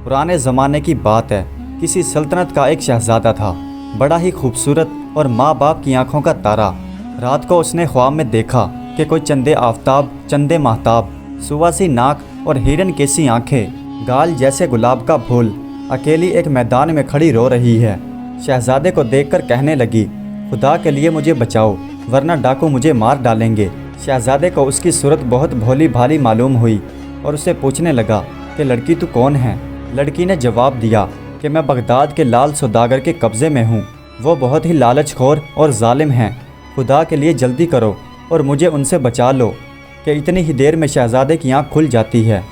पुराने ज़माने की बात है। किसी सल्तनत का एक शहज़ादा था, बड़ा ही खूबसूरत और माँ बाप की आंखों का तारा। रात को उसने ख्वाब में देखा कि कोई चंदे आफताब, चंदे महताब, सुवासी नाक और हिरन कैसी आंखें, गाल जैसे गुलाब का फूल अकेली एक मैदान में खड़ी रो रही है। शहज़ादे को देखकर कहने लगी, खुदा के लिए मुझे बचाओ वरना डाकू मुझे मार डालेंगे। शहज़ादे को उसकी सूरत बहुत भोली भाली मालूम हुई और उससे पूछने लगा कि लड़की तू कौन है। लड़की ने जवाब दिया कि मैं बगदाद के लाल सौदागर के कब्ज़े में हूँ। वो बहुत ही लालचखोर और जालिम हैं। खुदा के लिए जल्दी करो और मुझे उनसे बचा लो। कि इतनी ही देर में शहज़ादे की आँख खुल जाती है।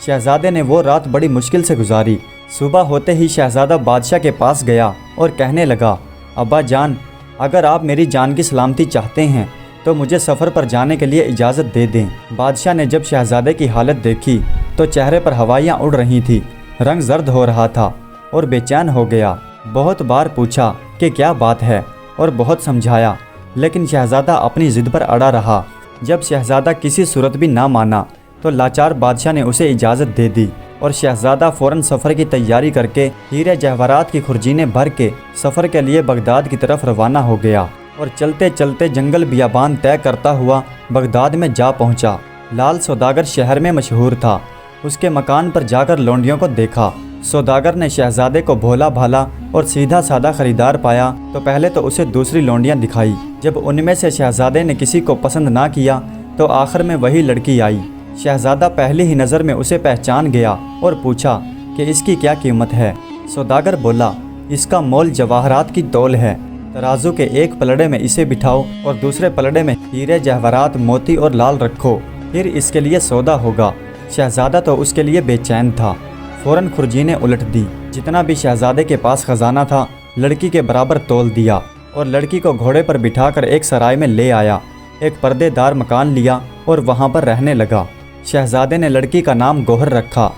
शहज़ादे ने वो रात बड़ी मुश्किल से गुजारी। सुबह होते ही शहज़ादा बादशाह के पास गया और कहने लगा, अब्बा जान, अगर आप मेरी जान की सलामती चाहते हैं तो मुझे सफ़र पर जाने के लिए इजाज़त दे दें। बादशाह ने जब शहज़ादे की हालत देखी तो चेहरे पर हवाइयाँ उड़ रही थी, रंग जर्द हो रहा था और बेचैन हो गया। बहुत बार पूछा कि क्या बात है और बहुत समझाया, लेकिन शहज़ादा अपनी ज़िद पर अड़ा रहा। जब शहज़ादा किसी सूरत भी ना माना तो लाचार बादशाह ने उसे इजाज़त दे दी और शहज़ादा फ़ौरन सफ़र की तैयारी करके हीरे जवाहरात की खुर्जीनें भर के सफ़र के लिए बगदाद की तरफ रवाना हो गया और चलते चलते जंगल बियाबान तय करता हुआ बगदाद में जा पहुंचा। लाल सौदागर शहर में मशहूर था। उसके मकान पर जाकर लौंडियों को देखा। सौदागर ने शहज़ादे को भोला भाला और सीधा साधा ख़रीदार पाया तो पहले तो उसे दूसरी लौंडियाँ दिखाई। जब उनमें से शहज़ादे ने किसी को पसंद ना किया तो आखिर में वही लड़की आई। शहज़ादा पहली ही नज़र में उसे पहचान गया और पूछा कि इसकी क्या कीमत है। सौदागर बोला, इसका मोल जवाहरात की तौल है। तराजू के एक पलड़े में इसे बिठाओ और दूसरे पलड़े में हीरे जवाहरात, मोती और लाल रखो, फिर इसके लिए सौदा होगा। शहज़ादा तो उसके लिए बेचैन था। फ़ौरन खुर्जीनें उलट दी। जितना भी शहज़ादे के पास ख़जाना था लड़की के बराबर तोल दिया और लड़की को घोड़े पर बिठाकर एक सराय में ले आया। एक पर्देदार मकान लिया और वहाँ पर रहने लगा। शहज़ादे ने लड़की का नाम गौहर रखा।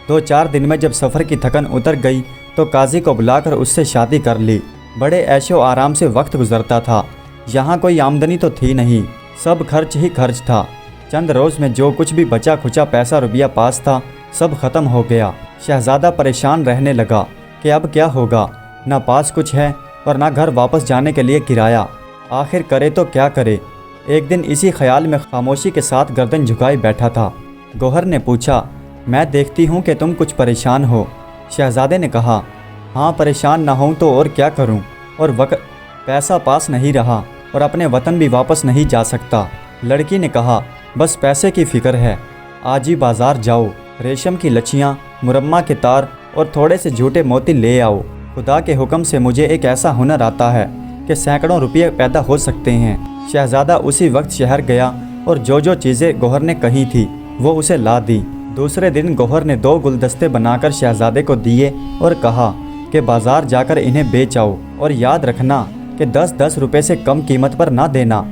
2-4 दिन में जब सफ़र की थकन उतर गई तो काजी को बुलाकर उससे शादी कर ली। बड़े ऐशो आराम से वक्त गुजरता था। यहाँ कोई आमदनी तो थी नहीं, सब खर्च ही खर्च था। चंद रोज़ में जो कुछ भी बचा खुचा पैसा रुपया पास था सब ख़त्म हो गया। शहज़ादा परेशान रहने लगा कि अब क्या होगा, ना पास कुछ है और ना घर वापस जाने के लिए किराया। आखिर करे तो क्या करे। एक दिन इसी ख्याल में खामोशी के साथ गर्दन झुकाए बैठा था। गौहर ने पूछा, मैं देखती हूँ कि तुम कुछ परेशान हो। शहज़ादे ने कहा, हाँ परेशान ना हूँ तो और क्या करूँ, और वक्त पैसा पास नहीं रहा और अपने वतन भी वापस नहीं जा सकता। लड़की ने कहा, बस पैसे की फ़िक्र है, आज ही बाज़ार जाओ, रेशम की लच्छियाँ, मुरम्मा के तार और थोड़े से झूठे मोती ले आओ। खुदा के हुक्म से मुझे एक ऐसा हुनर आता है कि सैकड़ों रुपये पैदा हो सकते हैं। शहज़ादा उसी वक्त शहर गया और जो जो चीज़ें गौहर ने कही थी वो उसे ला दी। दूसरे दिन गौहर ने 2 गुलदस्ते बनाकर शहज़ादे को दिए और कहा कि बाज़ार जाकर इन्हें बेच आओ और याद रखना कि 10-10 रुपये से कम कीमत पर ना देना।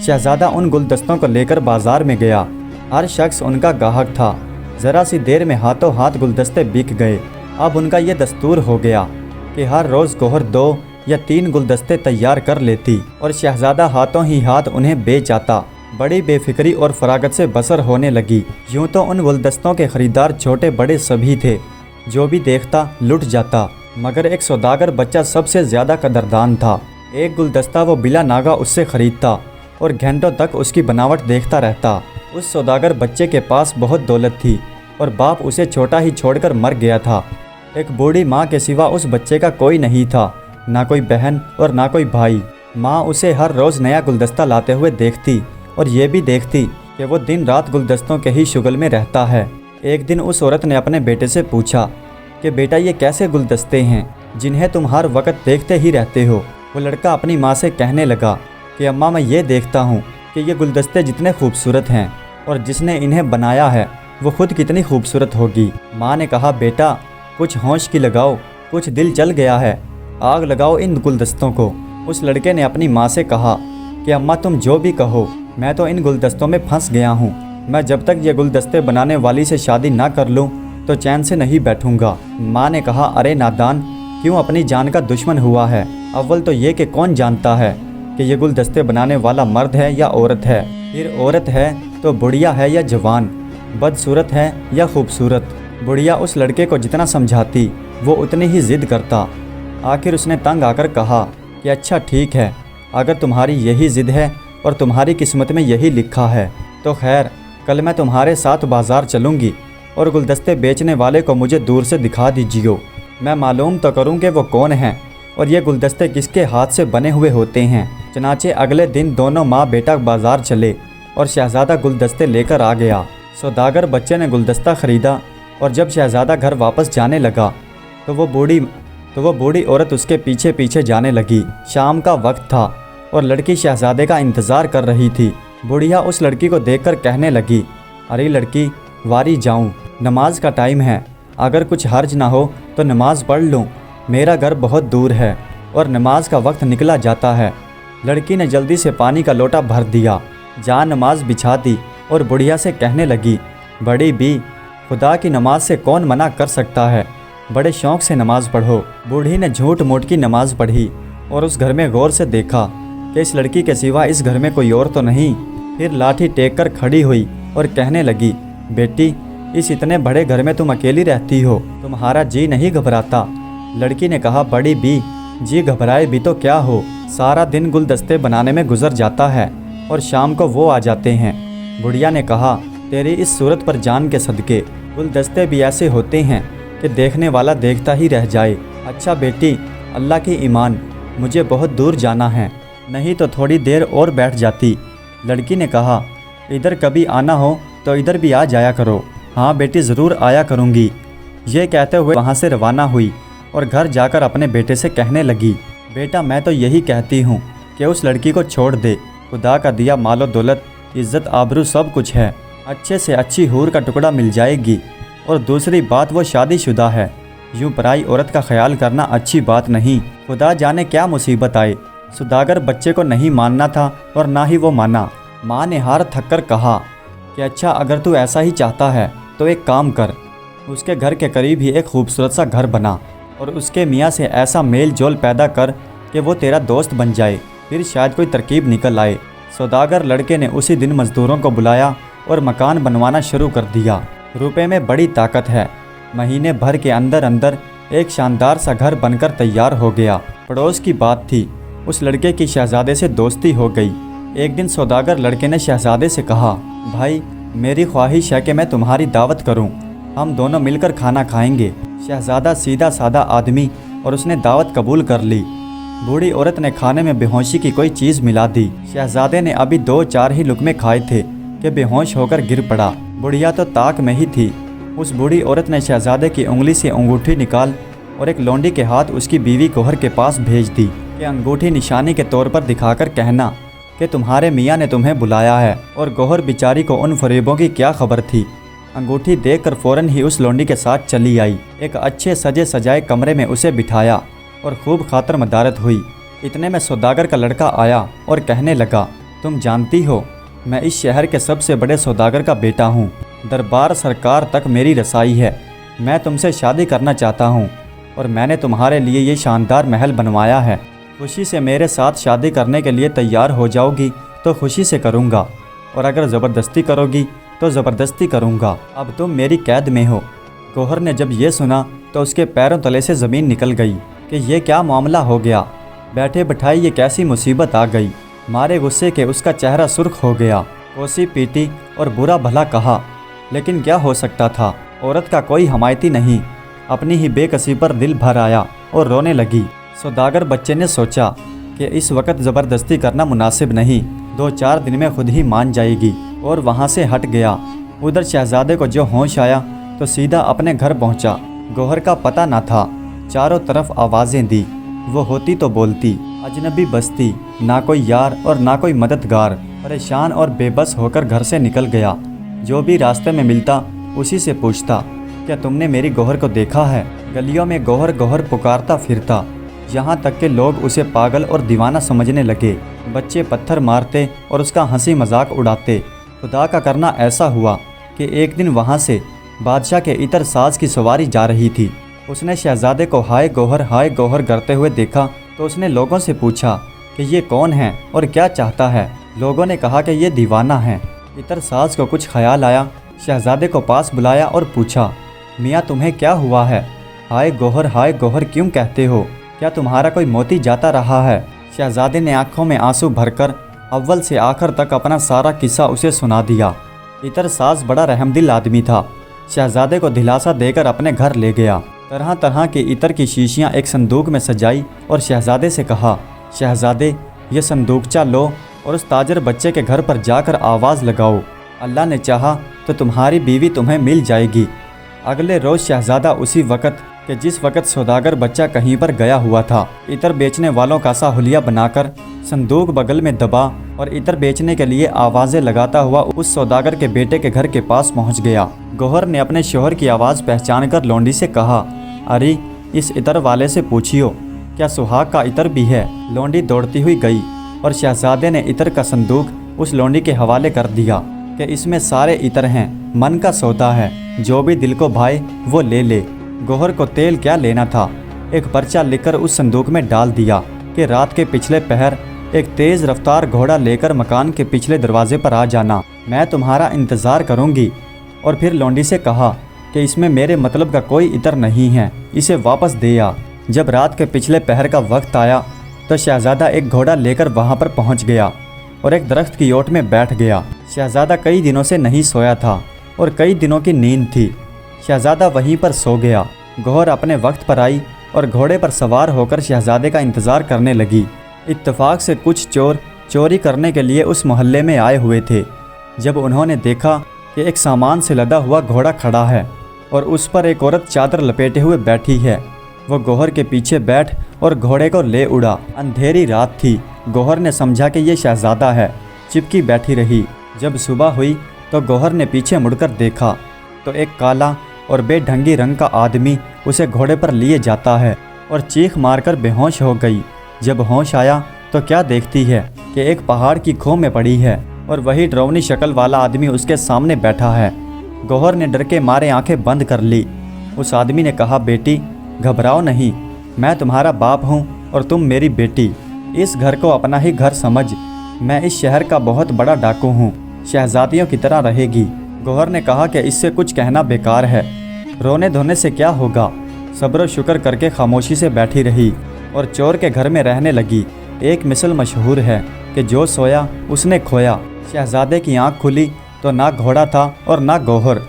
शहज़ादा उन गुलदस्तों को लेकर बाज़ार में गया। हर शख्स उनका गाहक था। ज़रा सी देर में हाथों हाथ गुलदस्ते बिक गए। अब उनका ये दस्तूर हो गया कि हर रोज़ गौहर 2 या 3 गुलदस्ते तैयार कर लेती और शहज़ादा हाथों ही हाथ उन्हें बेच आता। बड़ी बेफिक्री और फरागत से बसर होने लगी। यूँ तो उन गुलदस्तों के ख़रीदार छोटे बड़े सभी थे, जो भी देखता लुट जाता, मगर एक सौदागर बच्चा सबसे ज़्यादा कदरदान था। एक गुलदस्ता वो बिला नागा उससे ख़रीदता और घंटों तक उसकी बनावट देखता रहता। उस सौदागर बच्चे के पास बहुत दौलत थी और बाप उसे छोटा ही छोड़कर मर गया था। एक बूढ़ी माँ के सिवा उस बच्चे का कोई नहीं था, ना कोई बहन और ना कोई भाई। माँ उसे हर रोज़ नया गुलदस्ता लाते हुए देखती और ये भी देखती कि वो दिन रात गुलदस्तों के ही शुगल में रहता है। एक दिन उस औरत ने अपने बेटे से पूछा कि बेटा ये कैसे गुलदस्ते हैं जिन्हें तुम हर वक्त देखते ही रहते हो। वो लड़का अपनी माँ से कहने लगा कि अम्मा मैं ये देखता हूँ कि ये गुलदस्ते जितने खूबसूरत हैं और जिसने इन्हें बनाया है वो खुद कितनी खूबसूरत होगी। माँ ने कहा, बेटा कुछ होश की लगाओ, कुछ दिल जल गया है, आग लगाओ इन गुलदस्तों को। उस लड़के ने अपनी माँ से कहा कि अम्मा तुम जो भी कहो, मैं तो इन गुलदस्तों में फंस गया हूँ। मैं जब तक ये गुलदस्ते बनाने वाली से शादी ना कर लूँ तो चैन से नहीं बैठूँगा। माँ ने कहा, अरे नादान, क्यों अपनी जान का दुश्मन हुआ है। अव्वल तो ये कि कौन जानता है कि ये गुलदस्ते बनाने वाला मर्द है या औरत है, फिर औरत है तो बुढ़िया है या जवान, बदसूरत है या खूबसूरत। बुढ़िया उस लड़के को जितना समझाती वो उतनी ही जिद करता। आखिर उसने तंग आकर कहा कि अच्छा ठीक है, अगर तुम्हारी यही जिद है और तुम्हारी किस्मत में यही लिखा है तो खैर, कल मैं तुम्हारे साथ बाज़ार चलूँगी और गुलदस्ते बेचने वाले को मुझे दूर से दिखा दीजिए। मैं मालूम तो करूँ कि वो कौन है और ये गुलदस्ते किसके हाथ से बने हुए होते हैं। चनाचे अगले दिन दोनों माँ बेटा बाज़ार चले और शहज़ादा गुलदस्ते लेकर आ गया। सौदागर बच्चे ने गुलदस्ता ख़रीदा और जब शहज़ादा घर वापस जाने लगा तो वो बूढ़ी औरत उसके पीछे पीछे जाने लगी। शाम का वक्त था और लड़की शहज़ादे का इंतज़ार कर रही थी। बुढ़िया उस लड़की को देखकर कहने लगी, अरे लड़की, वारी जाऊं, नमाज का टाइम है, अगर कुछ हर्ज ना हो तो नमाज पढ़ लूं। मेरा घर बहुत दूर है और नमाज का वक्त निकला जाता है। लड़की ने जल्दी से पानी का लोटा भर दिया, जा नमाज बिछा दी और बुढ़िया से कहने लगी, बड़ी बी, खुदा की नमाज से कौन मना कर सकता है, बड़े शौक़ से नमाज पढ़ो। बूढ़ी ने झूठ मूठ की नमाज पढ़ी और उस घर में गौर से देखा कि इस लड़की के सिवा इस घर में कोई और तो नहीं। फिर लाठी टेक कर खड़ी हुई और कहने लगी, बेटी, इस इतने बड़े घर में तुम अकेली रहती हो, तुम्हारा जी नहीं घबराता? लड़की ने कहा, बड़ी बी, जी घबराए भी तो क्या हो, सारा दिन गुलदस्ते बनाने में गुजर जाता है और शाम को वो आ जाते हैं। बुढ़िया ने कहा, तेरी इस सूरत पर जान के सदके, गुलदस्ते भी ऐसे होते हैं कि देखने वाला देखता ही रह जाए। अच्छा बेटी, अल्लाह की ईमान, मुझे बहुत दूर जाना है, नहीं तो थोड़ी देर और बैठ जाती। लड़की ने कहा, इधर कभी आना हो तो इधर भी आ जाया करो। हाँ बेटी, ज़रूर आया करूँगी। ये कहते हुए वहाँ से रवाना हुई और घर जाकर अपने बेटे से कहने लगी, बेटा, मैं तो यही कहती हूँ कि उस लड़की को छोड़ दे। खुदा का दिया मालो दौलत, इज़्ज़त, आबरू सब कुछ है, अच्छे से अच्छी हूर का टुकड़ा मिल जाएगी। और दूसरी बात, वो शादीशुदा है, यूँ पराई औरत का ख्याल करना अच्छी बात नहीं। खुदा जाने क्या मुसीबत आए। सौदागर बच्चे को नहीं मानना था और ना ही वो माना। माँ ने हार थक कर कहा कि अच्छा, अगर तू ऐसा ही चाहता है तो एक काम कर, उसके घर के करीब ही एक खूबसूरत सा घर बना और उसके मियाँ से ऐसा मेल जोल पैदा कर कि वो तेरा दोस्त बन जाए, फिर शायद कोई तरकीब निकल आए। सौदागर लड़के ने उसी दिन मज़दूरों को बुलाया और मकान बनवाना शुरू कर दिया। रुपए में बड़ी ताकत है, महीने भर के अंदर अंदर एक शानदार सा घर बनकर तैयार हो गया। पड़ोस की बात थी, उस लड़के की शहज़ादे से दोस्ती हो गई। एक दिन सौदागर लड़के ने शहज़ादे से कहा, भाई, मेरी ख्वाहिश है कि मैं तुम्हारी दावत करूं, हम दोनों मिलकर खाना खाएंगे। शहज़ादा सीधा सादा आदमी और उसने दावत कबूल कर ली। बूढ़ी औरत ने खाने में बेहोशी की कोई चीज़ मिला दी। शहज़ादे ने अभी 2-4 ही लुक़मे खाए थे कि बेहोश होकर गिर पड़ा। बुढ़िया तो ताक में ही थी। उस बूढ़ी औरत ने शहज़ादे की उंगली से अंगूठी निकाल और एक लौंडी के हाथ उसकी बीवी गौहर के पास भेज दी कि अंगूठी निशानी के तौर पर दिखाकर कहना कि तुम्हारे मियाँ ने तुम्हें बुलाया है। और गौहर बेचारी को उन फरेबों की क्या खबर थी। अंगूठी देखकर फ़ौरन ही उस लौंडी के साथ चली आई। एक अच्छे सजे सजाए कमरे में उसे बिठाया और खूब खातर मदारत हुई। इतने में सौदागर का लड़का आया और कहने लगा, तुम जानती हो, मैं इस शहर के सबसे बड़े सौदागर का बेटा हूँ, दरबार सरकार तक मेरी रसाई है, मैं तुमसे शादी करना चाहता हूँ और मैंने तुम्हारे लिए ये शानदार महल बनवाया है। खुशी से मेरे साथ शादी करने के लिए तैयार हो जाओगी तो खुशी से करूँगा, और अगर ज़बरदस्ती करोगी तो ज़बरदस्ती करूँगा। अब तुम मेरी कैद में हो। गौहर ने जब ये सुना तो उसके पैरों तले से ज़मीन निकल गई कि ये क्या मामला हो गया, बैठे बिठाई ये कैसी मुसीबत आ गई। मारे गुस्से के उसका चेहरा सुर्ख हो गया। कोसी पीटी और बुरा भला कहा, लेकिन क्या हो सकता था, औरत का कोई हमायती नहीं। अपनी ही बेकसी पर दिल भर आया और रोने लगी। सौदागर बच्चे ने सोचा कि इस वक्त ज़बरदस्ती करना मुनासिब नहीं, 2-4 दिन में खुद ही मान जाएगी, और वहाँ से हट गया। उधर शहज़ादे को जो होश आया तो सीधा अपने घर पहुँचा। गौहर का पता न था। चारों तरफ आवाज़ें दी, वो होती तो बोलती। अजनबी बस्ती, ना कोई यार और ना कोई मददगार। परेशान और बेबस होकर घर से निकल गया। जो भी रास्ते में मिलता उसी से पूछता, क्या तुमने मेरी गौहर को देखा है? गलियों में गौहर गौहर पुकारता फिरता, यहाँ तक कि लोग उसे पागल और दीवाना समझने लगे। बच्चे पत्थर मारते और उसका हंसी मजाक उड़ाते। खुदा का करना ऐसा हुआ कि एक दिन वहाँ से बादशाह के इतर साज की सवारी जा रही थी। उसने शहज़ादे को हाय गौहर करते हुए देखा तो उसने लोगों से पूछा कि ये कौन है और क्या चाहता है। लोगों ने कहा कि ये दीवाना है। इतर साज को कुछ ख्याल आया, शहज़ादे को पास बुलाया और पूछा میاں तुम्हें क्या हुआ है? हाय गोहर क्यों कहते हो? क्या तुम्हारा कोई मोती जाता रहा है? शहजादे ने आंखों में आंसू भरकर अव्वल से आखिर तक अपना सारा किस्सा उसे सुना दिया। इतर साज बड़ा रहमदिल आदमी था। शहजादे को दिलासा देकर अपने घर ले गया। तरह तरह के इतर की शीशियाँ एक संदूक में सजाई और शहजादे से कहा, शहजादे ये संदूकचा लो और उस ताजर बच्चे के घर पर जाकर आवाज़ लगाओ। अल्लाह ने चाहा तो तुम्हारी बीवी तुम्हें मिल जाएगी। अगले रोज़ शहजादा उसी वक़्त कि जिस वक़्त सौदागर बच्चा कहीं पर गया हुआ था, इतर बेचने वालों का सा हुलिया बनाकर संदूक बगल में दबा और इतर बेचने के लिए आवाज़ें लगाता हुआ उस सौदागर के बेटे के घर के पास पहुंच गया। गौहर ने अपने शोहर की आवाज़ पहचान कर लौंडी से कहा, अरे इस इतर वाले से पूछियो क्या सुहाग का इतर भी है। लौंडी दौड़ती हुई गई और शहजादे ने इतर का संदूक उस लौंडी के हवाले कर दिया कि इसमें सारे इतर हैं, मन का सौदा है, जो भी दिल को भाए वो ले ले। गौहर को तेल क्या लेना था, एक पर्चा लिखकर उस संदूक में डाल दिया कि रात के पिछले पहर एक तेज़ रफ्तार घोड़ा लेकर मकान के पिछले दरवाजे पर आ जाना, मैं तुम्हारा इंतज़ार करूंगी। और फिर लौंडी से कहा कि इसमें मेरे मतलब का कोई इतर नहीं है, इसे वापस दे आ। जब रात के पिछले पहर का वक्त आया तो शहजादा एक घोड़ा लेकर वहां पर पहुंच गया और एक दरख्त की ओट में बैठ गया। शहजादा कई दिनों से नहीं सोया था और कई दिनों की नींद थी। शहजादा वहीं पर सो गया। गौहर अपने वक्त पर आई और घोड़े पर सवार होकर शहजादे का इंतज़ार करने लगी। इत्तेफाक से कुछ चोर चोरी करने के लिए उस मोहल्ले में आए हुए थे। जब उन्होंने देखा कि एक सामान से लदा हुआ घोड़ा खड़ा है और उस पर एक औरत चादर लपेटे हुए बैठी है, वो गौहर के पीछे बैठ और घोड़े को ले उड़ा। अंधेरी रात थी। गौहर ने समझा कि ये शहजादा है, चिपकी बैठी रही। जब सुबह हुई तो गौहर ने पीछे मुड़कर देखा तो एक काला और बेढंगी रंग का आदमी उसे घोड़े पर लिए जाता है और चीख मारकर बेहोश हो गई। जब होश आया तो क्या देखती है कि एक पहाड़ की खोह में पड़ी है और वही डरावनी शक्ल वाला आदमी उसके सामने बैठा है। गौहर ने डर के मारे आंखें बंद कर ली। उस आदमी ने कहा, बेटी घबराओ नहीं, मैं तुम्हारा बाप हूँ और तुम मेरी बेटी। इस घर को अपना ही घर समझ, मैं इस शहर का बहुत बड़ा डाकू हूँ, शहजादियों की तरह रहेगी। गौहर ने कहा कि इससे कुछ कहना बेकार है, रोने धोने से क्या होगा। सब्र शुक्र करके खामोशी से बैठी रही और चोर के घर में रहने लगी। एक मिसल मशहूर है कि जो सोया उसने खोया। शहजादे की आंख खुली तो ना घोड़ा था और ना गौहर।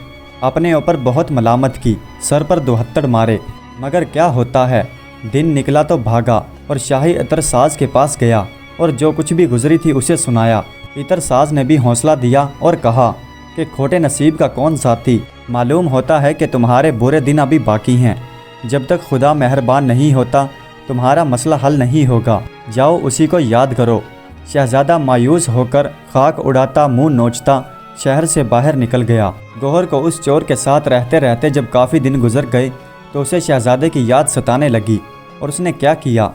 अपने ऊपर बहुत मलामत की, सर पर दुहत्तड़ मारे, मगर क्या होता है। दिन निकला तो भागा और शाही इतर साज के पास गया और जो कुछ भी गुजरी थी उसे सुनाया। इतर साज ने भी हौसला दिया और कहा कि खोटे नसीब का कौन साथी, मालूम होता है कि तुम्हारे बुरे दिन अभी बाकी हैं। जब तक खुदा मेहरबान नहीं होता तुम्हारा मसला हल नहीं होगा, जाओ उसी को याद करो। शहजादा मायूस होकर खाक उड़ाता मुंह नोचता शहर से बाहर निकल गया। गौहर को उस चोर के साथ रहते रहते जब काफ़ी दिन गुजर गए तो उसे शहजादे की याद सताने लगी। और उसने क्या किया।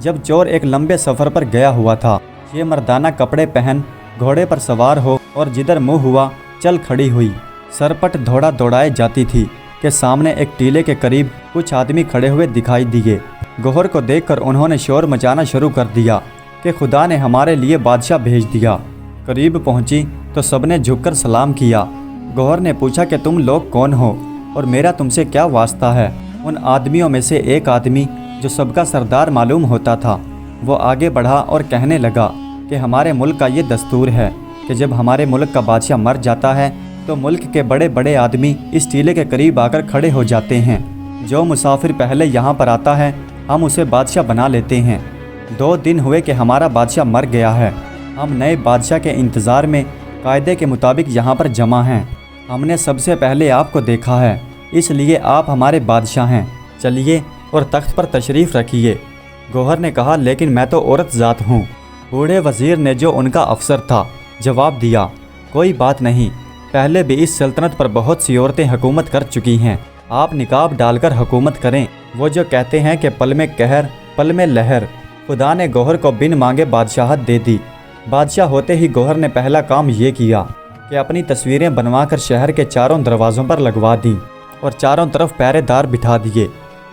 जब चोर एक लंबे सफ़र पर गया हुआ था, ये मर्दाना कपड़े पहन घोड़े पर सवार हो और जिधर मुँह हुआ चल खड़ी हुई। सरपट दौड़ा दौड़ाए जाती थी कि सामने एक टीले के करीब कुछ आदमी खड़े हुए दिखाई दिए। गौहर को देखकर उन्होंने शोर मचाना शुरू कर दिया कि खुदा ने हमारे लिए बादशाह भेज दिया। करीब पहुंची तो सबने झुककर सलाम किया। गौहर ने पूछा कि तुम लोग कौन हो और मेरा तुमसे क्या वास्ता है। उन आदमियों में से एक आदमी जो सबका सरदार मालूम होता था, वो आगे बढ़ा और कहने लगा कि हमारे मुल्क का ये दस्तूर है कि जब हमारे मुल्क का बादशाह मर जाता है तो मुल्क के बड़े बड़े आदमी इस टीले के करीब आकर खड़े हो जाते हैं। जो मुसाफिर पहले यहाँ पर आता है हम उसे बादशाह बना लेते हैं। 2 दिन हुए कि हमारा बादशाह मर गया है। हम नए बादशाह के इंतज़ार में कायदे के मुताबिक यहाँ पर जमा हैं। हमने सबसे पहले आपको देखा है, इसलिए आप हमारे बादशाह हैं। चलिए और तख्त पर तशरीफ़ रखिए। गौहर ने कहा, लेकिन मैं तो औरत ज़ात हूँ। बूढ़े वज़ीर ने, जो उनका अफसर था, जवाब दिया, कोई बात नहीं, पहले भी इस सल्तनत पर बहुत सी औरतें हुकूमत कर चुकी हैं। आप निकाब डालकर हुकूमत करें। वो जो कहते हैं कि पल में कहर पल में लहर। खुदा ने गौहर को बिन मांगे बादशाहत दे दी। बादशाह होते ही गौहर ने पहला काम ये किया कि अपनी तस्वीरें बनवाकर शहर के चारों दरवाज़ों पर लगवा दी और चारों तरफ पहरेदार बिठा दिए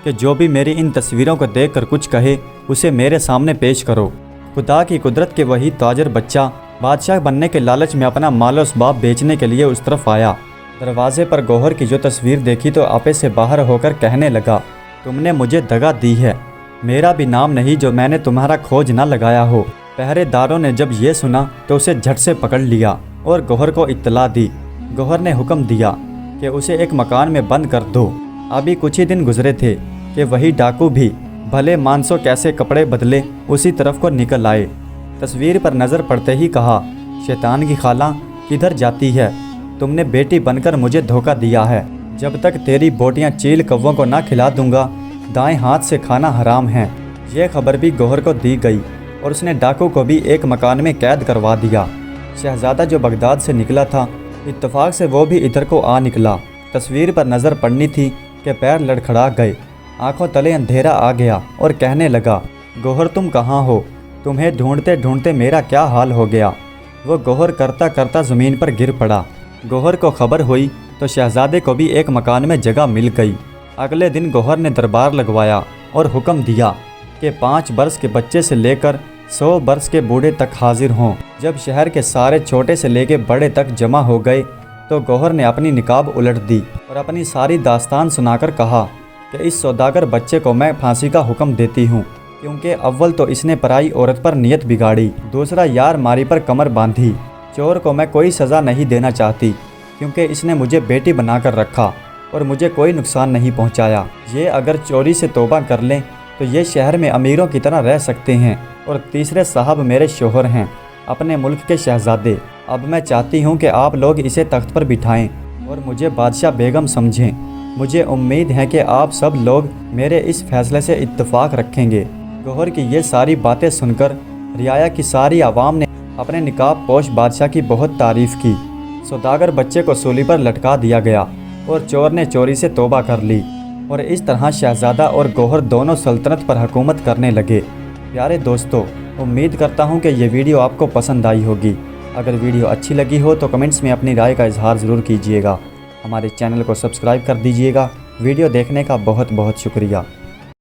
कि जो भी मेरी इन तस्वीरों को देखकर कुछ कहे उसे मेरे सामने पेश करो। खुदा की कुदरत के वही ताजर बच्चा बादशाह बनने के लालच में अपना मालो असबाब बेचने के लिए उस तरफ आया। दरवाजे पर गौहर की जो तस्वीर देखी तो आपे से बाहर होकर कहने लगा, तुमने मुझे दगा दी है, मेरा भी नाम नहीं जो मैंने तुम्हारा खोज ना लगाया हो। पहरेदारों ने जब ये सुना तो उसे झट से पकड़ लिया और गौहर को इत्तला दी। गौहर ने हुक्म दिया कि उसे एक मकान में बंद कर दो। अभी कुछ ही दिन गुजरे थे कि वही डाकू भी भले मानसों कैसे कपड़े बदले उसी तरफ को निकल आए। तस्वीर पर नज़र पड़ते ही कहा, शैतान की खाला किधर जाती है, तुमने बेटी बनकर मुझे धोखा दिया है। जब तक तेरी बोटियां चील कौवों को ना खिला दूंगा, दाएं हाथ से खाना हराम है। यह खबर भी गौहर को दी गई और उसने डाकू को भी एक मकान में कैद करवा दिया। शहजादा जो बगदाद से निकला था, इत्तेफाक से वो भी इधर को आ निकला। तस्वीर पर नज़र पड़नी थी कि पैर लड़खड़ा गए, आंखों तले अंधेरा आ गया और कहने लगा, गौहर तुम कहाँ हो, तुम्हें ढूंढते ढूंढते मेरा क्या हाल हो गया। वो गौहर करता करता ज़मीन पर गिर पड़ा। गौहर को खबर हुई तो शहजादे को भी एक मकान में जगह मिल गई। अगले दिन गौहर ने दरबार लगवाया और हुक्म दिया कि 5 बरस के बच्चे से लेकर 100 बरस के बूढ़े तक हाजिर हों। जब शहर के सारे छोटे से लेकर बड़े तक जमा हो गए तो गौहर ने अपनी निकाब उलट दी और अपनी सारी दास्तान सुनाकर कहा कि इस सौदागर बच्चे को मैं फांसी का हुक्म देती हूँ, क्योंकि अव्वल तो इसने पराई औरत पर नियत बिगाड़ी, दूसरा यार मारी पर कमर बांधी। चोर को मैं कोई सज़ा नहीं देना चाहती, क्योंकि इसने मुझे बेटी बनाकर रखा और मुझे कोई नुकसान नहीं पहुंचाया। ये अगर चोरी से तौबा कर लें तो ये शहर में अमीरों की तरह रह सकते हैं। और तीसरे साहब मेरे शोहर हैं, अपने मुल्क के शहजादे। अब मैं चाहती हूँ कि आप लोग इसे तख्त पर बिठाएं और मुझे बादशाह बेगम समझें। मुझे उम्मीद है कि आप सब लोग मेरे इस फैसले से इत्तेफाक रखेंगे। गौहर की ये सारी बातें सुनकर रियाया की सारी आवाम ने अपने निकाब पोश बादशाह की बहुत तारीफ़ की। सौदागर बच्चे को सूली पर लटका दिया गया और चोर ने चोरी से तौबा कर ली और इस तरह शहजादा और गौहर दोनों सल्तनत पर हुकूमत करने लगे। प्यारे दोस्तों, उम्मीद करता हूँ कि ये वीडियो आपको पसंद आई होगी। अगर वीडियो अच्छी लगी हो तो कमेंट्स में अपनी राय का इजहार ज़रूर कीजिएगा। हमारे चैनल को सब्सक्राइब कर दीजिएगा। वीडियो देखने का बहुत बहुत शुक्रिया।